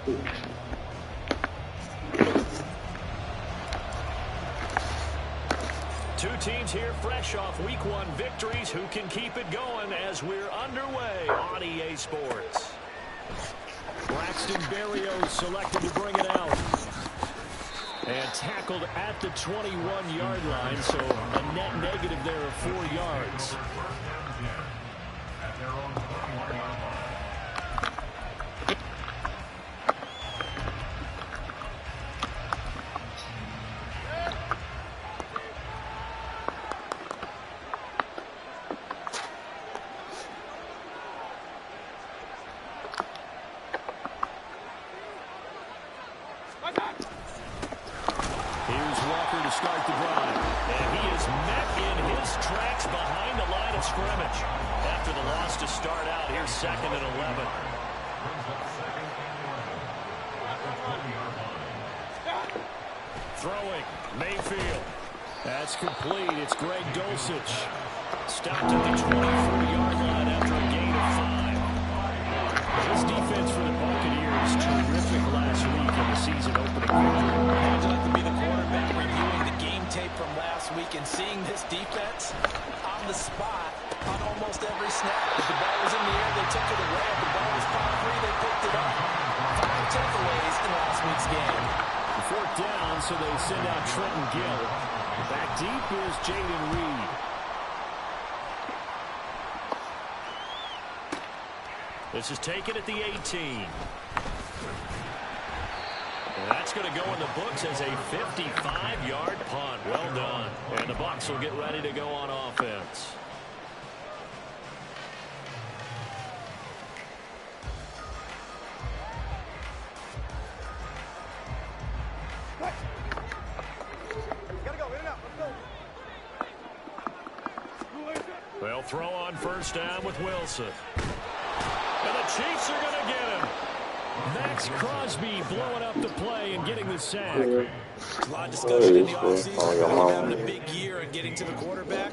Two teams here fresh off Week 1 victories. Who can keep it going as we're underway on EA Sports? Braxton Berrios selected to bring it out. And tackled at the 21-yard line, so a net negative there of 4 yards. Stopped at the 24-yard line after a gain of 5. This defense for the Buccaneers terrific last week in the season opening victory. I'd like to be the quarterback reviewing the game tape from last week and seeing this defense on the spot on almost every snap. If the ball was in the air, they took it away. If the ball was caught free, they picked it up. 5 takeaways in last week's game. 4th down, so they send out Trenton Gill. Back deep is Jaden Reed. This is taken at the 18. And that's going to go in the books as a 55-yard punt. Well done. And the Bucs will get ready to go on offense. They'll throw on 1st down with Wilson. And the Chiefs are going to get him. Max Crosby blowing up the play and getting the sack. A lot of discussion in the offseason. Having a big year and getting to the quarterback.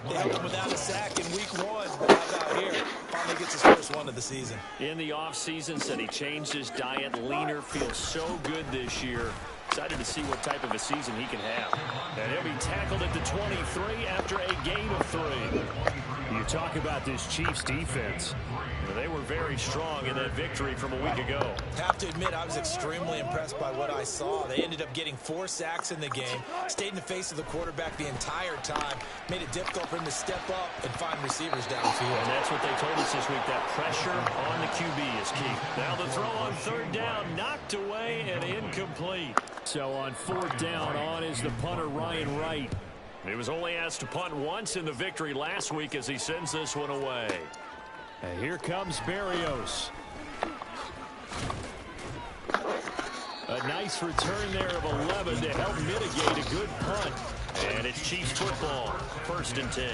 They held him without a sack in Week 1. But how about here? Finally gets his first one of the season. In the offseason, said he changed his diet, leaner, feels so good this year. Excited to see what type of a season he can have. And he'll be tackled at the 23 after a gain of 3. You talk about this Chiefs defense. They were very strong in that victory from a week ago. Have to admit, I was extremely impressed by what I saw. They ended up getting 4 sacks in the game, stayed in the face of the quarterback the entire time, made it difficult for him to step up and find receivers downfield. And that's what they told us this week, that pressure on the QB is key. Now the throw on 3rd down, knocked away and incomplete. So on 4th down, on is the punter Ryan Wright. He was only asked to punt once in the victory last week as he sends this one away. And here comes Berrios. A nice return there of 11 to help mitigate a good punt. And it's Chiefs football, 1st and 10.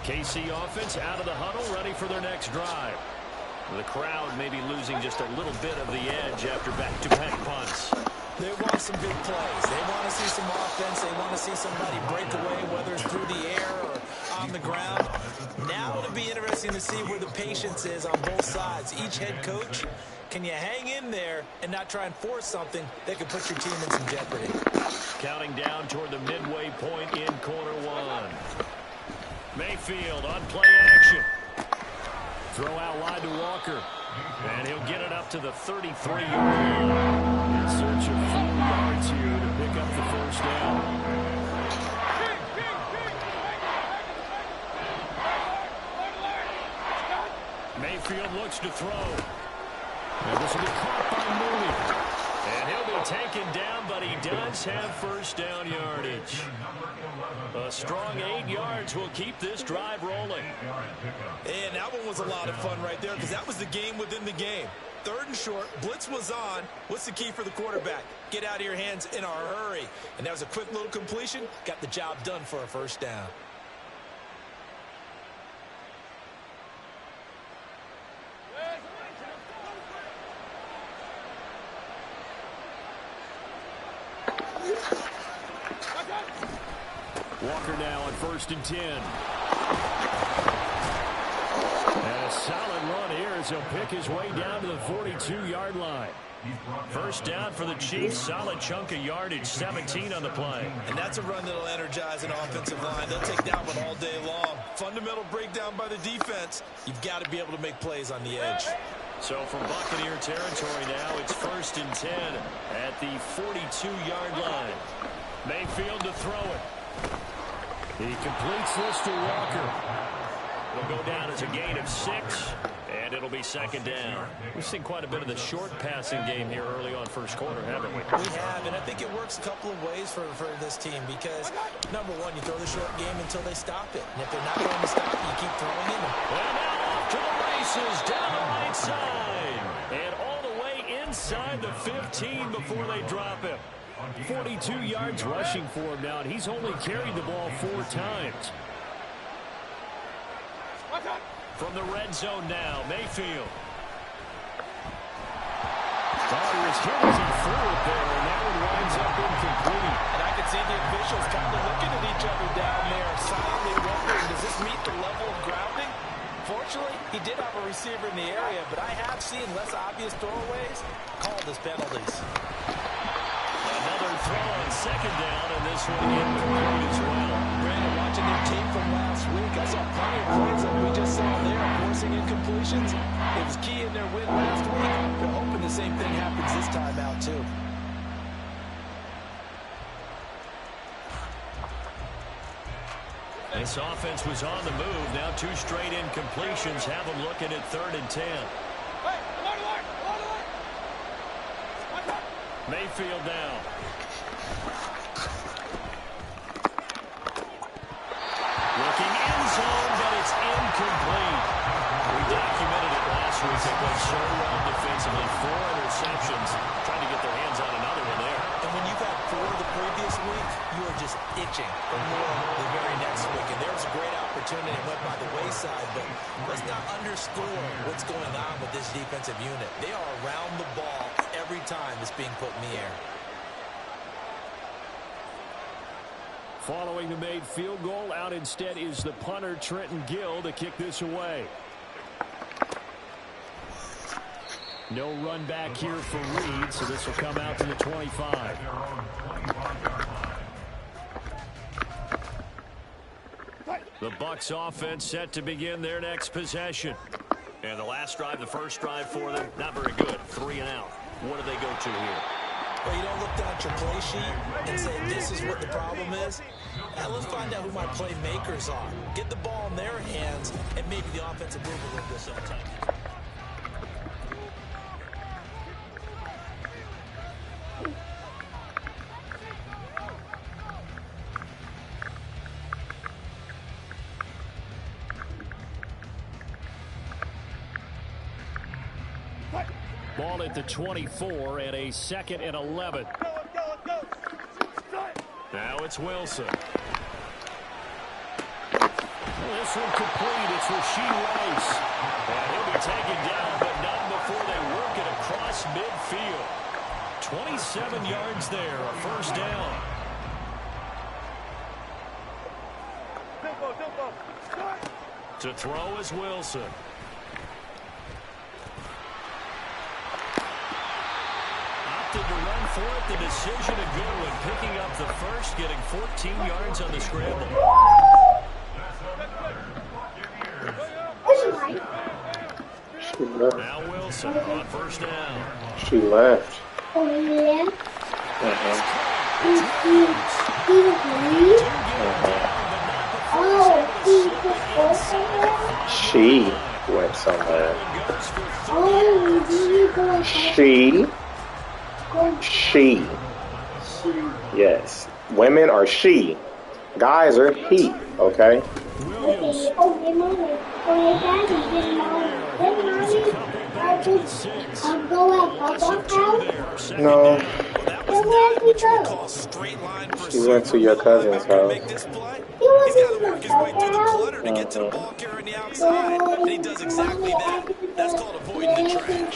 KC offense out of the huddle, ready for their next drive. The crowd may be losing just a little bit of the edge after back-to-back punts. They want some big plays. They want to see some offense. They want to see somebody break away, whether it's through the air or on the ground. Now it'll be interesting to see where the patience is on both sides. Each head coach, can you hang in there and not try and force something that could put your team in some jeopardy? Counting down toward the midway point in quarter 1. Mayfield on play action. Throw out wide to Walker. And he'll get it up to the 33-yard line. In search of 4 yards here to pick up the 1st down. Mayfield looks to throw. And this will be caught by Mooney. And he'll be taken down, but he does have 1st down yardage. A strong 8 yards will keep this drive rolling. And that one was a lot of fun right there because that was the game within the game. 3rd and short, blitz was on. What's the key for the quarterback? Get out of your hands in a hurry. And that was a quick little completion. Got the job done for a 1st down. Walker now on 1st and 10. And a solid run here as he'll pick his way down to the 42-yard line. First down for the Chiefs. Solid chunk of yardage, 17 on the play. And that's a run that'll energize an offensive line. They'll take that one all day long. Fundamental breakdown by the defense. You've got to be able to make plays on the edge. So from Buccaneer territory now, it's 1st and 10 at the 42-yard line. Mayfield to throw it. He completes this to Walker. It'll go down as a gain of 6, and it'll be 2nd down. We've seen quite a bit of the short passing game here early on first quarter, haven't we? We have, and I think it works a couple of ways for this team because, number one, you throw the short game until they stop it. And if they're not going to stop it, you keep throwing it. And now off to the races, down the right side. And all the way inside the 15 before they drop him. 42 yards rushing for him now, and he's only carried the ball 4 times. From the red zone now, Mayfield. He was hit as he threw it there, and that one winds up incomplete. And I can see the officials kind of looking at each other down there, silently wondering, does this meet the level of grounding? Fortunately, he did have a receiver in the area, but I have seen less obvious throwaways called as penalties. Another throw on 2nd down, and this one incomplete as well. Brandon, watching their tape from last week, I saw plenty of plays like we just saw there, forcing incompletions. It was key in their win last week. They're hoping the same thing happens this time out, too. This offense was on the move. Now 2 straight incompletions have them looking at 3rd and 10. Mayfield now. Looking end zone, but it's incomplete. We documented it last week. They played so well defensively. 4 interceptions. Trying to get their hands on another one there. And when you've had 4 the previous week, you are just itching for more the very next week. And there was a great opportunity that went by the wayside, but let's not underscore what's going on with this defensive unit. They are around the ball every time it's being put in the air. Following the made field goal, out instead is the punter, Trenton Gill, to kick this away. No run back here for Reed, so this will come out to the 25. The Bucs offense set to begin their next possession. And the last drive, the first drive for them, not very good. 3 and out. What do they go to here? Well, you don't look down at your play sheet and say, this is what the problem is. Let's find out who my playmakers are. Get the ball in their hands, and maybe the offensive move a little bit sometime. Ball at the 24 and a 2nd and 11. Now it's Wilson. This one complete. It's Rashee Rice. And he'll be taken down, but not before they work it across midfield. 27 yards there, a first down. To throw is Wilson. Opted to run for it. The decision a good one. Picking up the first, getting 14 yards on the scramble. Now Wilson on first down. She left. Oh, yeah? She went somewhere. She. Yes. Women are she. Guys are he. Okay? No. She went to your cousin's house. He's got to work his way through the clutter to get to the ball carrier on the outside, and he does exactly that. That's called avoiding the trash.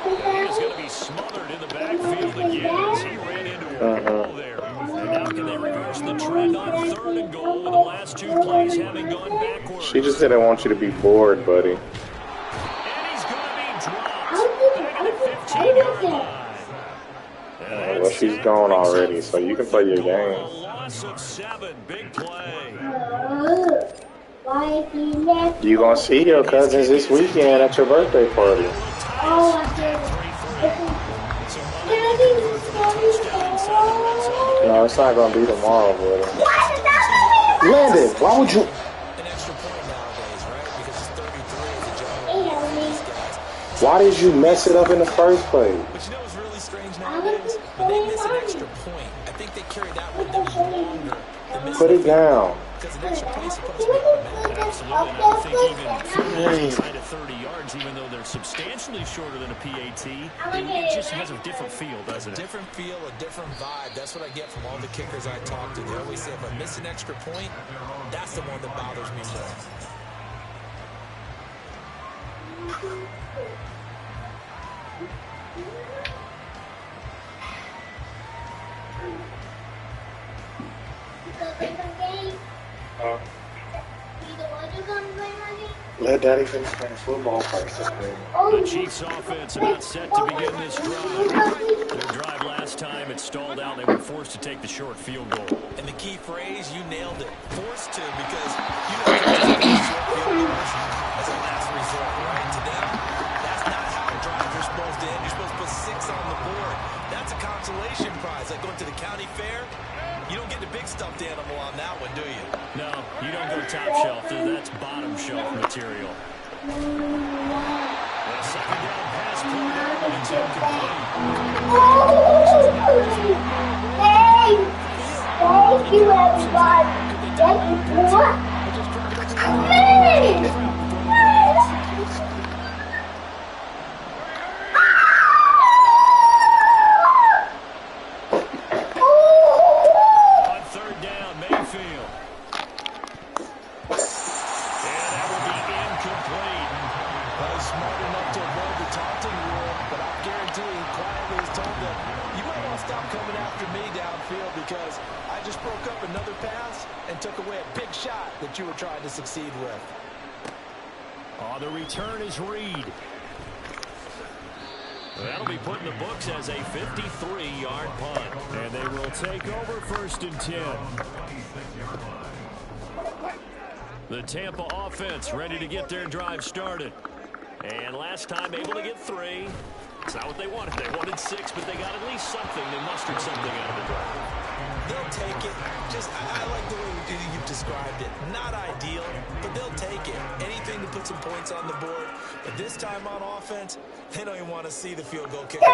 He's going to be smothered in the backfield again as he ran into a wall there. And now can they reverse the trend on 3rd and goal, with the last 2 plays having gone backwards. She just didn't want you to be bored, buddy. And he's going to be dropped back at the 15-yard line. Well, she's gone already, so you can play your game. Loss of 7, big play. You gonna see your cousins this weekend at your birthday party? Oh, I did. No, it's not gonna be tomorrow, buddy. Landon, why would you? An extra point nowadays, right? Because it's 33 as a Why did you mess it up in the first place? But you know what's really strange nowadays? When they miss an extra point, I think they carry that one down longer than missing Put it down. because an extra point's supposed to be automatic. Absolutely, and I think even field inside of 30 yards, even though they're substantially shorter than a PAT, it just has a different feel, doesn't it? Different feel, a different vibe. That's what I get from all the kickers I talk to. They always say if I miss an extra point, that's the one that bothers me more. Let Daddy finish playing football first. The Chiefs' offense about set to begin this drive. Their drive last time, it stalled out. They were forced to take the short field goal. And the key phrase, you nailed it. Forced to, because you know short field goals as a last resort, right? To them, that's not how drives are supposed to end. You're supposed to put 6 on the board. That's a consolation prize. Like going to the county fair, you don't get the big stuffed animal on that one, do you? No, you don't go top shelf. That's bottom shelf material. The second down pass play there, but it's incomplete. Thank you, everybody. Thank you for On 3rd down, Mayfield. And that will be incomplete. He's smart enough to avoid the taunting rule, but I guarantee he quietly has told them, you might want to stop coming after me downfield because I just broke up another pass and took away a big shot that you were trying to succeed with. Oh, the return is Reed. That'll be put in the books as a 53-yard punt. And they will take over 1st and 10. The Tampa offense ready to get their drive started. And last time able to get 3. It's not what they wanted. They wanted 6, but they got at least something. They mustered something out of the drive. They'll take it. Just, I like the way you've described it. Not ideal, but they'll take it. Anything to put some points on the board. But this time on offense, they don't even want to see the field goal kicker.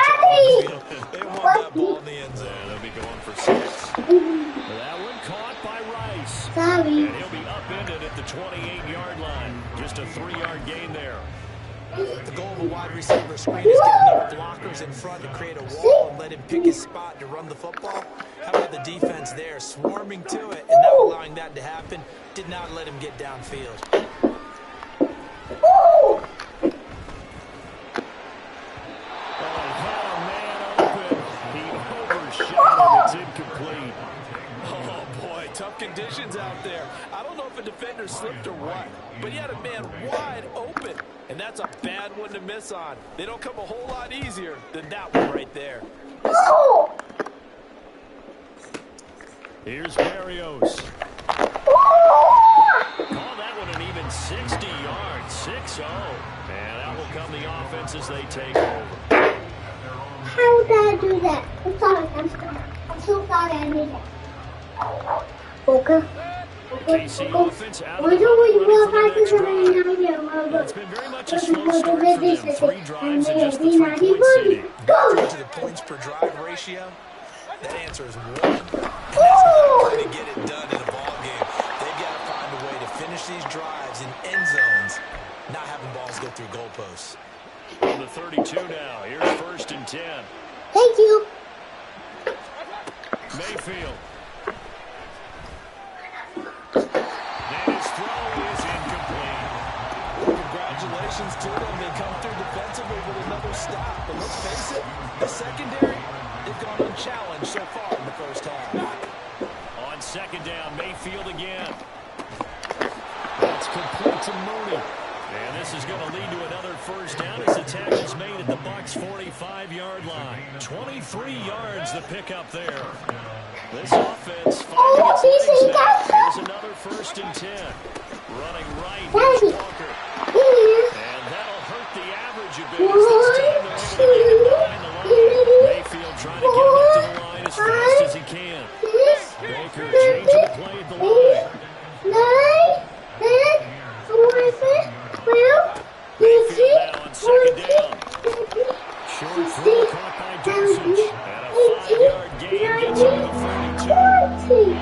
They want that ball in the end zone. They'll be going for 6. That one caught by Rice. Sorry. And he'll be upended at the 28-yard line. Just a 3-yard gain there. The goal of a wide receiver screen is get enough blockers in front to create a wall and let him pick his spot to run the football. How about the defense there, swarming to it and not allowing that to happen? Did not let him get downfield. Oh, had a man open. He overshot him. It's incomplete. Oh, boy, tough conditions out there. I don't know if a defender slipped or what, but he had a man wide open, and that's a bad one to miss on. They don't come a whole lot easier than that one right there. Here's Berrios. Call that one an even 60 yards. 6-0. And that will come the offense as they take over. How did I do that? I'm sorry. I'm so sorry I did that. Okay. KC offense out of We're the doing ready well for the next drive. practice. It's been very much a slow start for them. 3 drives and just the 3-point city. To the points per drive ratio, that answer is 1. And that's not going to get it done in a ball game. They've got to find a way to finish these drives in end zones, not having balls go through goalposts. On the 32 now. Here's 1st and 10. Thank you. Mayfield. And his throw is incomplete. Congratulations to them. They come through defensively with another stop. But let's face it, the secondary, they've gone unchallenged so far in the first half. On on second down. Mayfield again. That's complete to Mooney. And this is going to lead to another first down as the tackle's made at the Bucs' 45-yard line. 23 yards the pickup there. This offense finding its legs now. Here's another 1st and 10. Running right, here's Walker. And that'll hurt the average a bit as this time they're able to get him behind the line. Mayfield trying to get him up to the line as fast as he can. Baker changing the play at the line. Mayfield now on second down. Short throw caught by Dosage. And a 5-yard gain gets him to the 32.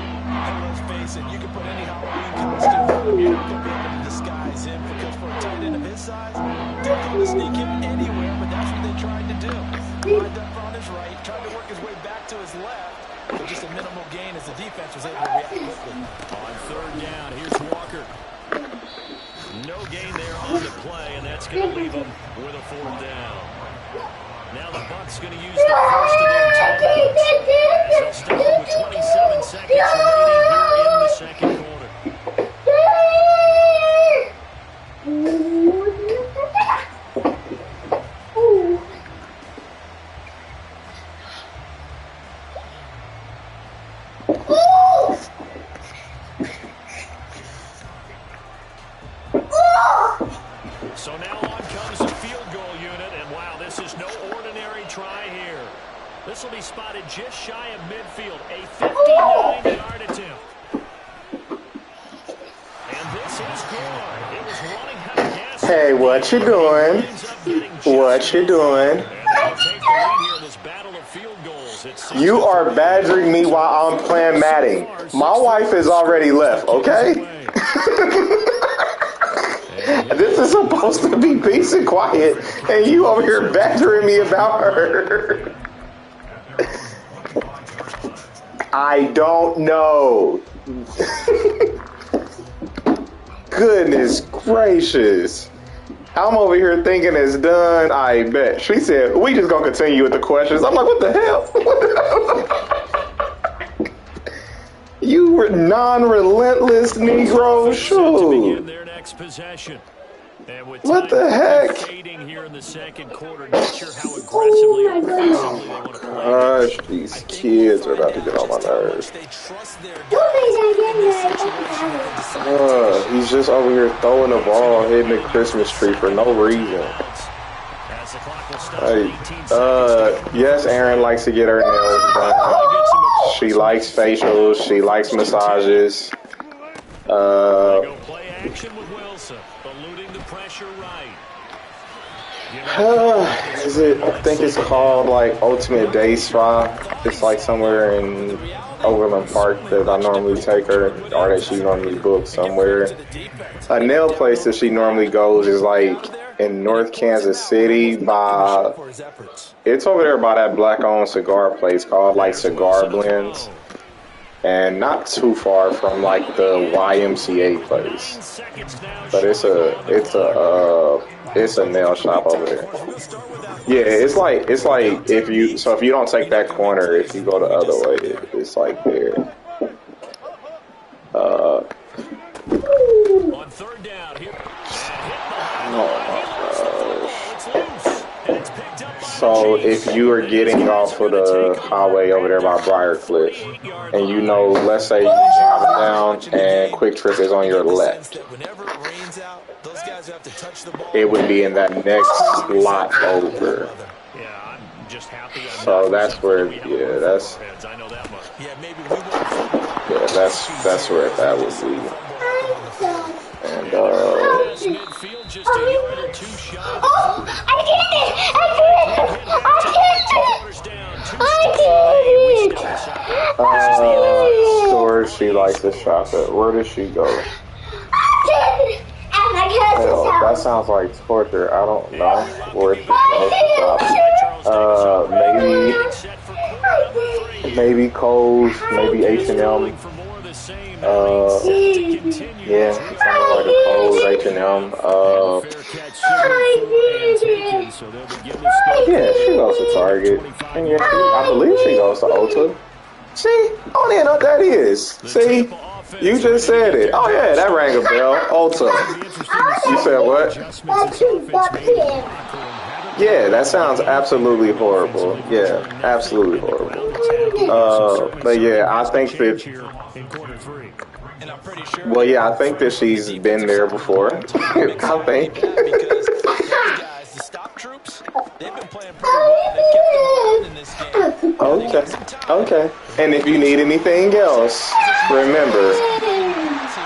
Let's face it, you can put any Halloween costume on. You're not going to be able to disguise him because for a tight end of his size, they're going to sneak him anywhere, but that's what they tried to do. Lined up on his right, tried to work his way back to his left, but just a minimal gain as the defense was able to react quickly. On third down, here's Walker. No gain there on the play, and that's going to leave him with a 4th down. Now the Bucs going to use the first of their timeouts. They'll stop them with 27 seconds remaining here in the second quarter. So now on comes the field goal unit, and wow, this is no ordinary try here. This will be spotted just shy of midfield, a 59-yard attempt. And this is good. It was running out of gas. Hey, what you doing? What you doing? You are badgering me while I'm playing Madden. My wife has already left, okay? This is supposed to be peace and quiet, and you over here badgering me about her. I don't know. Goodness gracious. I'm over here thinking it's done. I bet. She said, we just gonna continue with the questions. I'm like, what the hell? You were non-relentless Negro. Shoot. Possession. What the heck? Here in the second quarter, not sure how aggressively or offensively they want to play. Gosh, these kids are about to get on my nerves. He's just over here throwing the ball, hitting the Christmas tree for no reason. Yes, Aaron likes to get her nails done. She likes facials. She likes massages. Action with Wilson, eluding the pressure right. I think it's called like Ultimate Day Spa. It's like somewhere in Overland Park that I normally take her, or that she normally books somewhere. A nail place that she normally goes is like in North Kansas City by, it's over there by that black-owned cigar place called like Cigar Blends. And not too far from like the YMCA place, but it's a nail shop over there. Yeah, it's like if you don't take that corner, if you go the other way, it's like there. On third down here. So if you are getting off of the highway over there by Briarcliff, and you know, let's say you drive down and Quick Trip is on your left, it would be in that next lot over. So that's where, that's where that would be. And store she likes to shop at. Where does she go? Hell, that sounds like torture. I don't know where she goes to shop. Maybe Kohl's, maybe H&M. Yeah, something like a Kohl's, H&M. Yeah, she goes to Target. And yeah, I believe she goes to Ulta. See? I don't even know what that is. See? You just said it. Oh, yeah, that rang a bell. Ulta. You said what? Yeah, that sounds absolutely horrible. Yeah, absolutely horrible. But yeah, I think that. Well, yeah, I think that she's been there before. I think. Okay. Okay. And if you need anything else, remember.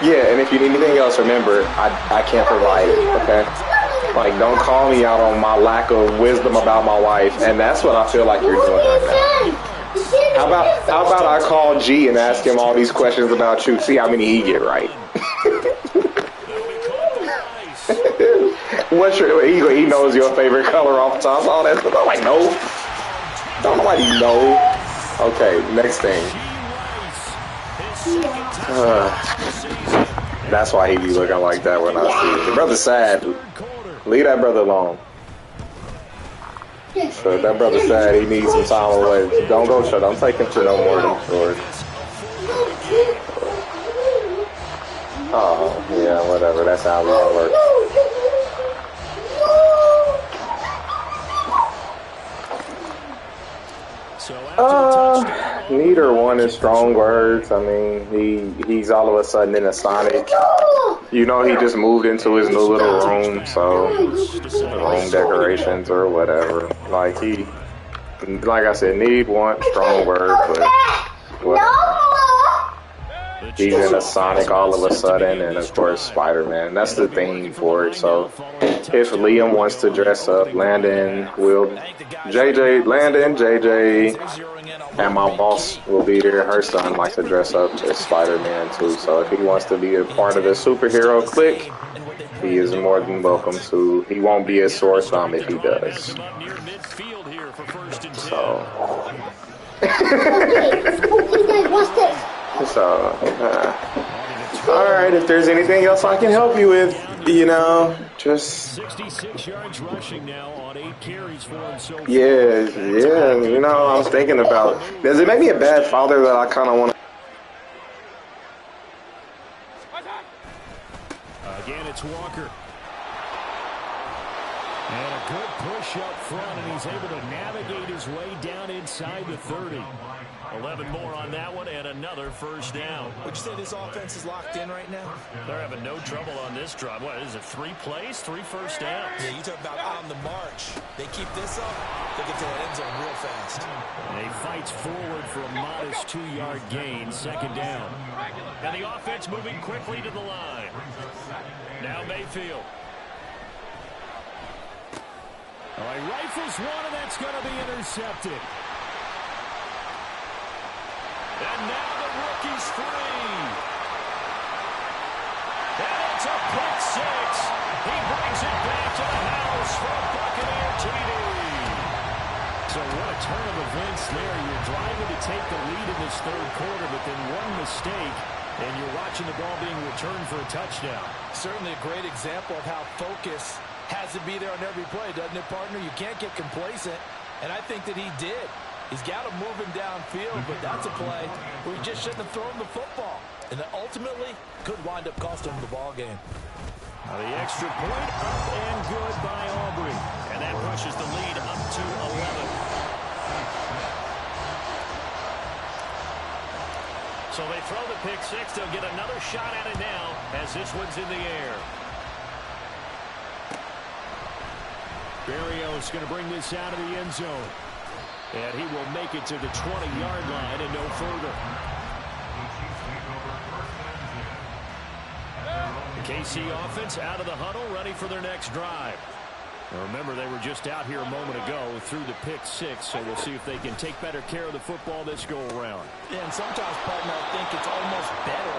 Yeah, and if you need anything else, remember, I can't provide it. Okay. Like, don't call me out on my lack of wisdom about my wife, and that's what I feel like you're doing right now. How about I call G and ask him all these questions about you, see how many he get right. What's your? He knows your favorite color off the top. All that stuff. I'm like, no. Don't nobody know. Okay, next thing. That's why he be looking like that when I see it. The brother's sad. Leave that brother alone. So if that brother's sad, he needs some time away. Don't go, don't take him to no more of them stores. Oh, yeah, whatever. That's how it works. Neither one is strong words. I mean, he's all of a sudden in a Sonic. You know, he just moved into his new little room, so room decorations or whatever. Like I said, need one strong word, but whatever. He's in a Sonic all of a sudden, and of course Spider-Man. That's the theme for it. So if Liam wants to dress up, Landon, JJ, and my boss will be there. Her son likes to dress up as Spider-Man too. So if he wants to be a part of the superhero clique, he is more than welcome to. He won't be a sore thumb if he does. So. All right, if there's anything else I can help you with, just 66 yards rushing now on 8 carries for him so far. Yeah, I was thinking about, does it make me a bad father that I kind of want to? Again, it's Walker. And a good push up front, and he's able to navigate his way down inside the 30. 11 more on that one, and another first down. Would you say this offense is locked in right now? They're having no trouble on this drive. What is it, 3 plays, 3 first downs? Yeah, you talk about on the march. They keep this up, they get to the end zone real fast. And he fights forward for a modest 2-yard gain, second down. And the offense moving quickly to the line. Now Mayfield. All right, rifles one, and that's going to be intercepted. And now the rookie's free. And it's a pick six. He brings it back to the house for a Buccaneer TD. So what a turn of events there. You're driving to take the lead in this third quarter, but then one mistake, and you're watching the ball being returned for a touchdown. Certainly a great example of how focus has to be there on every play, doesn't it, partner? You can't get complacent, and I think that he did. He's got him moving downfield, but that's a play where he just shouldn't have thrown the football. And that ultimately could wind up costing him the ball game. Now the extra point up and good by Aubrey. And that pushes the lead up to 11. So they throw the pick six. They'll get another shot at it now as this one's in the air. Berrios going to bring this out of the end zone. And he will make it to the 20-yard line and no further. The KC offense out of the huddle, ready for their next drive. Now remember, they were just out here a moment ago through the pick six, so we'll see if they can take better care of the football this go-around. Yeah, and sometimes, partner, I think it's almost better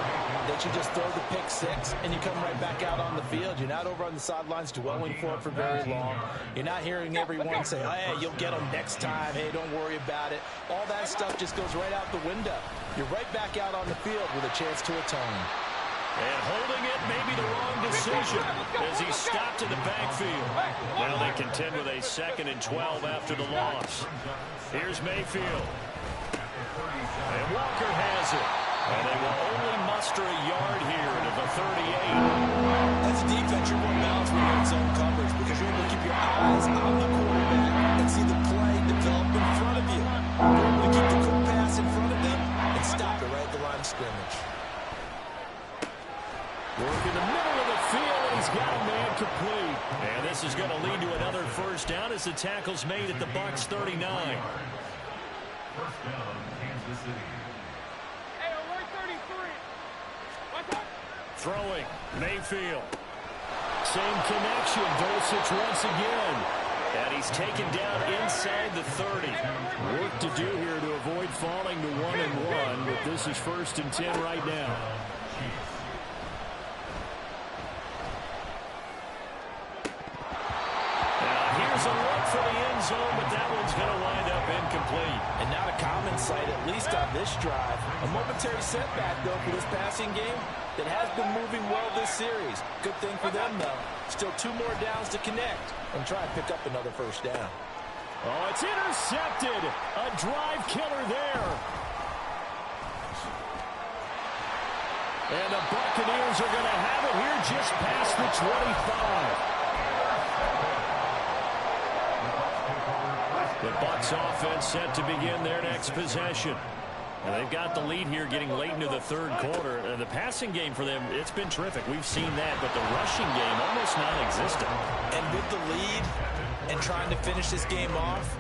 that you just throw the pick six and you come right back out on the field. You're not over on the sidelines dwelling for it for very long. You're not hearing everyone say, hey, you'll get them next time. Hey, don't worry about it. All that stuff just goes right out the window. You're right back out on the field with a chance to atone. And holding it may be the wrong decision as he stopped in the backfield. Now they contend with a 2nd and 12 after the loss. Here's Mayfield. And Walker has it. And they will only muster a yard here to the 38. As a defense, you're more balanced when you're in zone coverage because you're able to keep your eyes on the quarterback and see the play develop in front of you. You're able to keep the quick pass in front of them and stop it right at the line of scrimmage. Work in the middle of the field, and he's got a man complete. And this is going to lead to another first down as the tackle's made at the Bucs 39. First down, Kansas City. Hey, alert 33. What's up? Throwing, Mayfield. Same connection, Dulcich once again. And he's taken down inside the 30. Work to do here to avoid falling to 1-1, but this is 1st and 10 right now. Here's a look for the end zone, but that one's going to wind up incomplete. And not a common sight, at least on this drive. A momentary setback, though, for this passing game that has been moving well this series. Good thing for them, though. Still 2 more downs to connect and try and pick up another first down. Oh, it's intercepted. A drive killer there. And the Buccaneers are going to have it here just past the 25. The Bucs offense set to begin their next possession. And they've got the lead here getting late into the 3rd quarter. And the passing game for them, it's been terrific. We've seen that, but the rushing game almost non-existent. And with the lead and trying to finish this game off,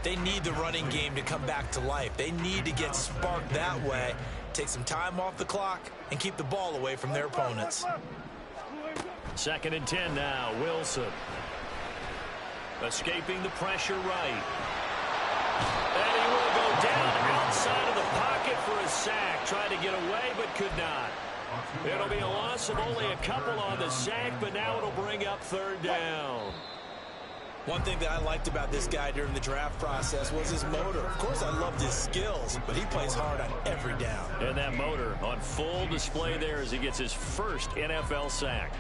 they need the running game to come back to life. They need to get sparked that way, take some time off the clock, and keep the ball away from their opponents. 2nd and 10 now, Wilson. Escaping the pressure right. And he will go down outside of the pocket for a sack. Tried to get away, but could not. It'll be a loss of only a couple on the sack, but now it'll bring up 3rd down. One thing that I liked about this guy during the draft process was his motor. Of course, I loved his skills, but he plays hard on every down. And that motor on full display there as he gets his first NFL sack.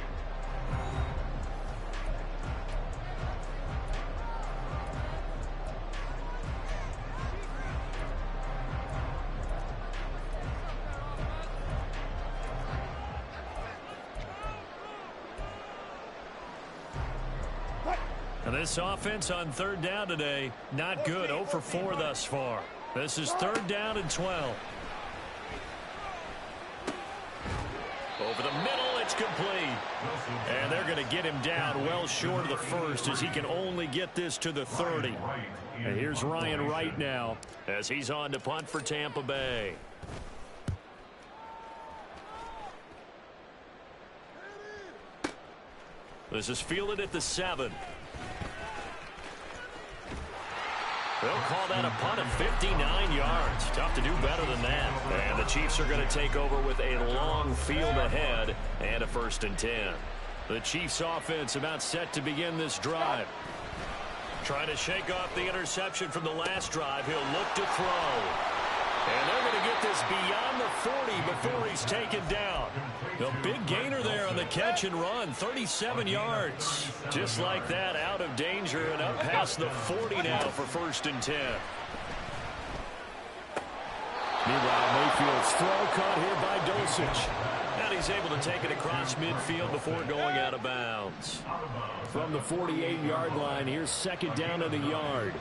And this offense on 3rd down today, not good. 0 for 4 thus far. This is 3rd down and 12. Over the middle, it's complete. And they're going to get him down well short of the 1st as he can only get this to the 30. And here's Ryan Wright now as he's on to punt for Tampa Bay. This is fielded at the 7. They'll call that a punt of 59 yards. Tough to do better than that. And the Chiefs are going to take over with a long field ahead and a 1st and 10. The Chiefs offense about set to begin this drive. Trying to shake off the interception from the last drive. He'll look to throw. And they're going to get this beyond the 40 before he's taken down. A big gainer there on the catch and run, 37 yards. Just like that, out of danger and up past the 40 now for 1st and 10. Meanwhile, Mayfield's throw caught here by Dulcich. And he's able to take it across midfield before going out of bounds. From the 48-yard line, here's 2nd down of the yard.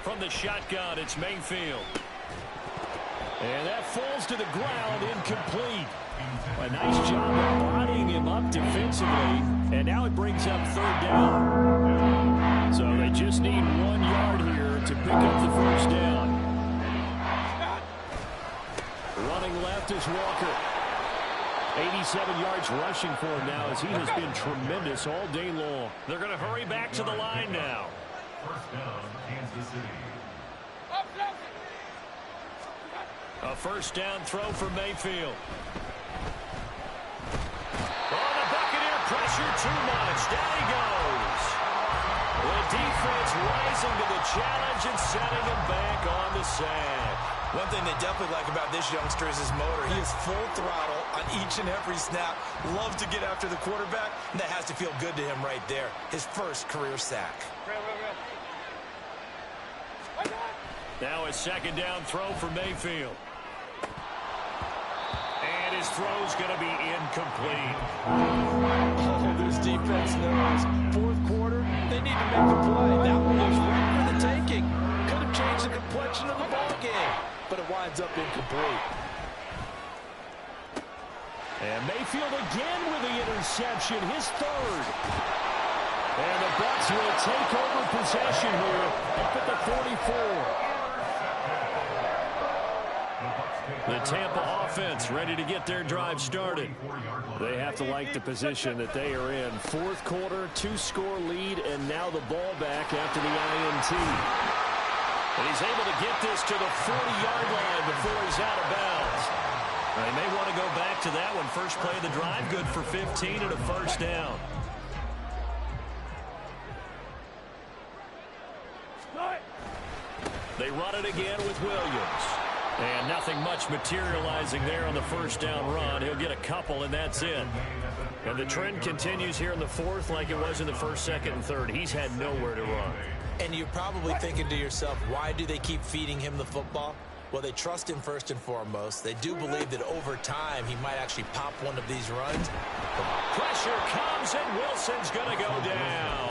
From the shotgun, it's Mayfield. And that falls to the ground, incomplete. A nice job of bodying him up defensively. And now it brings up 3rd down. So they just need 1 yard here to pick up the 1st down. Running left is Walker. 87 yards rushing for him now as he has been tremendous all day long. They're going to hurry back to the line now. 1st down, Kansas City. A 1st down throw for Mayfield. Oh, the Buccaneer pressure too much. Down he goes. The defense rising to the challenge and setting him back on the sack. One thing they definitely like about this youngster is his motor. He is full throttle on each and every snap. Loves to get after the quarterback, and that has to feel good to him right there. His first career sack. Now a second down throw for Mayfield. And his throw's going to be incomplete. Oh, this defense knows. Fourth quarter, they need to make a play. That one was right for the taking. Could have changed the complexion of the ball game, but it winds up incomplete. And Mayfield again with the interception, his third. And the Bucs will take over possession here up at the 44. The Tampa offense ready to get their drive started. They have to like the position that they are in. Fourth quarter, 2-score lead, and now the ball back after the INT. And he's able to get this to the 40-yard line before he's out of bounds. They may want to go back to that one. First play of the drive, good for 15 and a first down. They run it again with Williams. And nothing much materializing there on the first down run. He'll get a couple, and that's it. And the trend continues here in the fourth like it was in the first, second, and third. He's had nowhere to run. And you're probably thinking to yourself, why do they keep feeding him the football? Well, they trust him first and foremost. They do believe that over time he might actually pop one of these runs. Pressure comes, and Wilson's going to go down.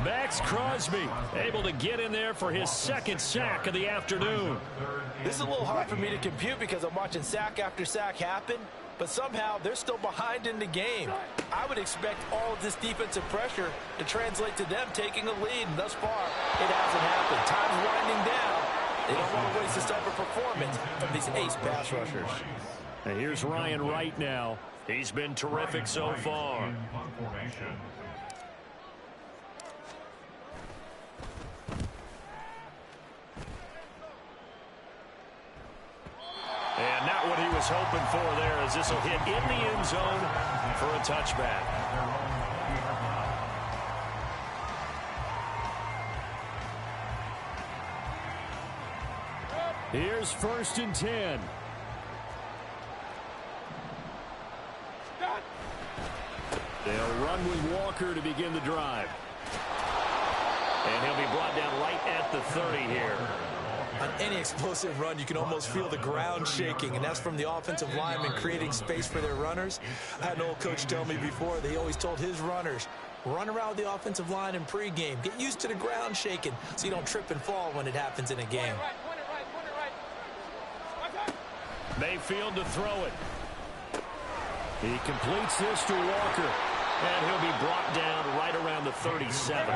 Max Crosby able to get in there for his second sack of the afternoon. This is a little hard for me to compute because I'm watching sack after sack happen, but somehow they're still behind in the game. I would expect all of this defensive pressure to translate to them taking a lead, and thus far, it hasn't happened. Time's winding down. They don't want to waste this type of performance from these ace pass rushers. And here's Ryan Wright now. He's been terrific so far. And not what he was hoping for there, as this will hit in the end zone for a touchback. Here's 1st and 10. They'll run with Walker to begin the drive. And he'll be brought down right at the 30 here. On any explosive run, you can almost feel the ground shaking, and that's from the offensive linemen creating space for their runners. I had an old coach tell me before, they always told his runners, run around the offensive line in pregame. Get used to the ground shaking so you don't trip and fall when it happens in a game. Mayfield to throw it. He completes this to Walker, and he'll be brought down right around the 37.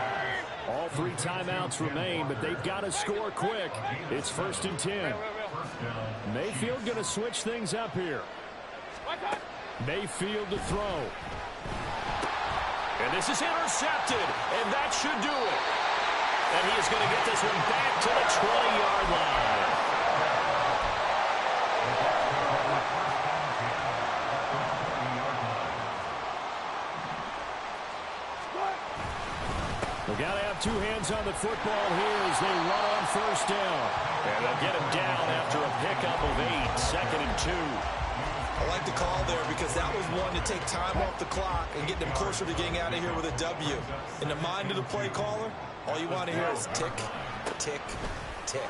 All 3 timeouts remain, but they've got to score quick. It's 1st and 10. Mayfield going to switch things up here. Mayfield to throw. And this is intercepted, and that should do it. And he is going to get this one back to the 20-yard line. They've got to have 2 hands on the football here as they run on 1st down. And they'll get him down after a pickup of 8, 2nd and 2. I like the call there because that was one to take time off the clock and get them closer to getting out of here with a W. In the mind of the play caller, all you want to hear is tick, tick, tick.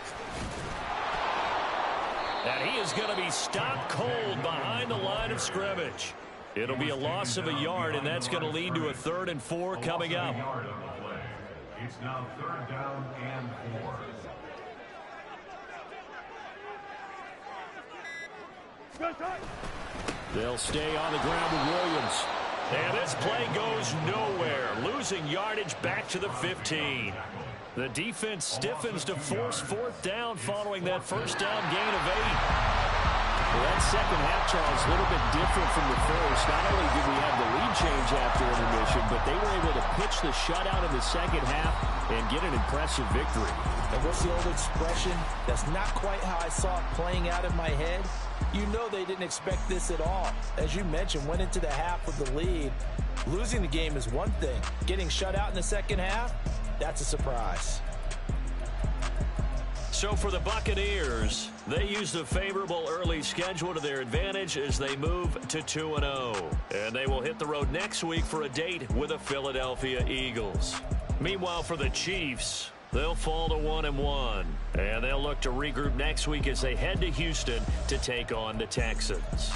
And he is going to be stopped cold behind the line of scrimmage. It'll be a loss of a yard, and that's going to lead to a 3rd and 4 coming up. It's now 3rd down and 4. They'll stay on the ground with Williams. And this play goes nowhere. Losing yardage back to the 15. The defense stiffens to force 4th down following that 1st down gain of 8. Well, that second half, Charles, a little bit different from the first. Not only did we have the lead change after intermission, but they were able to pitch the shutout in the second half and get an impressive victory. And what's the old expression? That's not quite how I saw it playing out in my head. You know they didn't expect this at all. As you mentioned, went into the half with the lead. Losing the game is one thing. Getting shut out in the second half, that's a surprise. So for the Buccaneers, they use the favorable early schedule to their advantage as they move to 2-0. And they will hit the road next week for a date with the Philadelphia Eagles. Meanwhile, for the Chiefs, they'll fall to 1-1. And they'll look to regroup next week as they head to Houston to take on the Texans.